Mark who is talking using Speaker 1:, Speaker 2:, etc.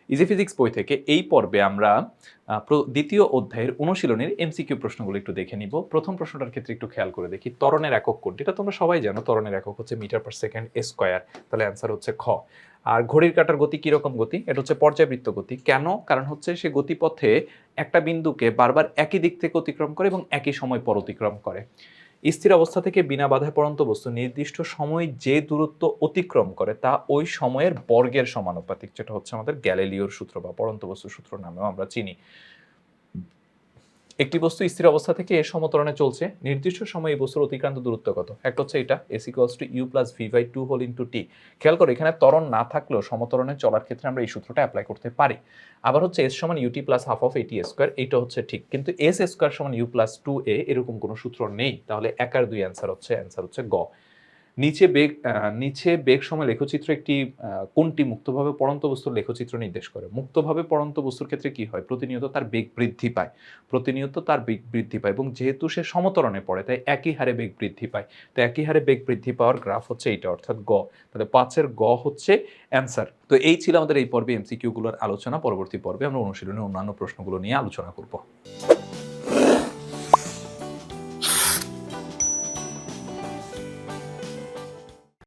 Speaker 1: Easy physics বই থেকে এই পর্বে আমরা দ্বিতীয় অধ্যায়ের অনুশীলনের এমসিকিউ প্রশ্নগুলো একটু দেখে নিব। প্রথম প্রশ্নটার ক্ষেত্রে একটু খেয়াল করে দেখি, ত্বরণের একক কোনটি? এটা তোমরা সবাই জানো, ত্বরণের একক হচ্ছে মিটার পার সেকেন্ড স্কয়ার। তাহলে অ্যান্সার হচ্ছে খ। আর ঘড়ির কাঁটার গতি কিরকম গতি? এটা হচ্ছে পর্যায়বৃত্ত গতি। কেন? কারণ হচ্ছে সে গতিপথে একটা বিন্দুকে বারবার একই দিক থেকে অতিক্রম করে এবং একই সময় পর অতিক্রম করে। স্থির অবস্থা থেকে বিনা বাধায় পড়ন্ত বস্তু নির্দিষ্ট সময়ে যে দূরত্ব অতিক্রম করে তা ওই সময়ের বর্গের সমানুপাতিক, যেটা হচ্ছে আমাদের গ্যালিলিওর সূত্র বা পড়ন্ত বস্তু সূত্র নামেও আমরা চিনি। একটি বস্তু স্থির অবস্থা থেকে এর সমত্বরণে চলছে, নির্দিষ্ট সময়ে এই বস্তুর অতিক্রান্ত দূরত্ব কত? একটা হচ্ছে এটা s = u + v/2 whole into t। খেয়াল করো, এখানে ত্বরণ না থাকলেও সমত্বরণে চলার ক্ষেত্রে আমরা এই সূত্রটা অ্যাপ্লাই করতে পারি। আবার হচ্ছে s = ut + half of at², এইটা হচ্ছে ঠিক, কিন্তু s² = u + 2a এরকম কোনো সূত্র নেই। তাহলে 1 আর 2 অ্যান্সার হচ্ছে গ। নিচে বেগ সময় লেখচিত্র একটি কোনটি মুক্তভাবে পড়ন্ত বস্তুর লেখচিত্র নির্দেশ করে? মুক্তভাবে পড়ন্ত বস্তুর ক্ষেত্রে কি হয়? প্রতিনিয়ত তার বেগ বৃদ্ধি পায় এবং যেহেতু সে সমত্বরণে পড়ে তাই একই হারে বেগ বৃদ্ধি পায়। তো একই হারে বেগ বৃদ্ধি পাওয়ার গ্রাফ হচ্ছে এইটা, অর্থাৎ গ। তাহলে 5 এর গ হচ্ছে অ্যান্সার। তো এই ছিল আমাদের এই পর্বে এমসিকিউ গুলোর আলোচনা। পরবর্তী পর্বে আমরা অনুশীলনের অন্যান্য প্রশ্নগুলো নিয়ে আলোচনা করব।